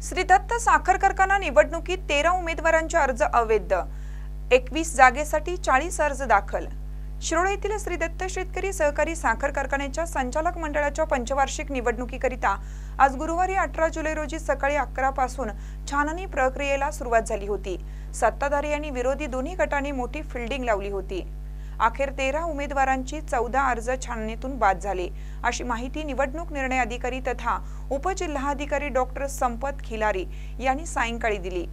श्री दत्त साखर कारखाना निवडणुकीत 13 उमेदवारांचे अर्ज अवैध, 21 जागेसाठी 40 अर्ज दाखल। शिरोळ येथील श्री दत्त शेतकरी सहकारी साखर कारखान्याच्या संचालक मंडळाच्या पंचवार्षिक निवडणुकीकरिता आज गुरुवारी 18 जुलै रोजी सकाळी 11 पासून छाननी प्रक्रियेला सुरुवात झाली होती। सत्ताधारी आणि विरोधी दोन्ही गटांनी मोठी फिल्डिंग लावली होती। अखेर 13 उमेदवारांची 14 अर्ज छाननीतून बाद झाले, अशी माहिती निवडणूक निर्णय अधिकारी तथा उपजिल्हाधिकारी डॉक्टर संपत खिलारी यांनी सायंकाळी दिली।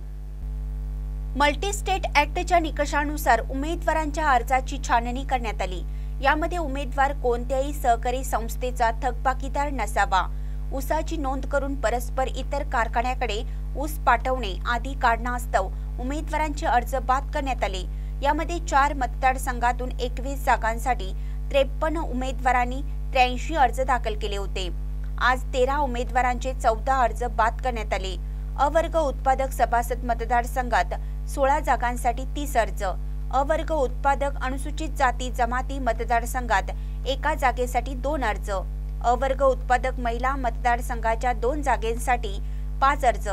मल्टी स्टेट ऍक्टच्या निकषानुसार उमेदवारांच्या अर्जाची छाननी करण्यात आली। यामध्ये उमेदवार कोणत्याही सहकारी संस्थेचा थकबाकीदार नसावा, ऊसाची नोंद करून परस्पर इतर कारखान्याकडे ऊस पाठवणे आदी कारणास्तव उमेदवारांचे अर्ज बाद करण्यात आले। यामध्ये 4 मतदारसंघातून 21 जागांसाठी 53 उमेदवारांनी 83 अर्ज दाखल केले होते। आज 13 उमेदवारांचे 14 अर्ज बाद करण्यात आले। अवर्ग उत्पादक सभासद मतदारसंघात 16 जागांसाठी 30 अर्ज, अवर्ग उत्पादक अनुसूचित जाती जमाती मतदारसंघात 1 जागेसाठी 2 अर्ज, अवर्ग उत्पादक महिला मतदारसंघाच्या 2 जागेसाठी 5 अर्ज,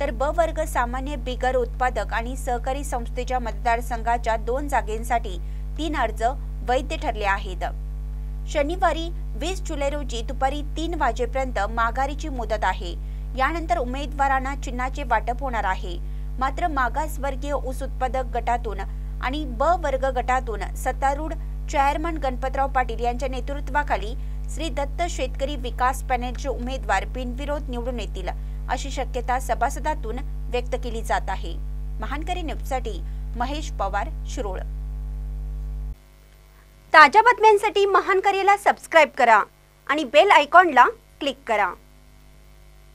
तर ब वर्ग सामान्य बिगर उत्पादक आणि सहकारी संस्थेच्या मतदारसंघाच्या 2 जागेसाठी 3 अर्ज वैध ठरले आहेत। शनिवारी 20 जुलै रोजी दुपारी 3 वाजेपर्यंत माघारीची मुदत आहे। यानंतर उमेदवारांना चिन्हाचे वाटप होणार आहे। मात्र मागासवर्गीय ऊस उत्पादक गटातून आणि ब वर्ग गटातून सत्तारूढ चेअरमन गणपतराव पाटील यांच्या नेतृत्वाखाली श्री दत्त शेतकरी विकास पॅनेलचे उमेदवार बिनविरोध निवडून येतील, अशी शक्यता सभासदातून व्यक्त केली जात आहे। महानकरी न्यूजसाठी महेश पवार, शिरोळ। ताज्या बातम्यांसाठी महानकरीला सबस्क्राइब करा आणि बेल आयकॉनला क्लिक करा।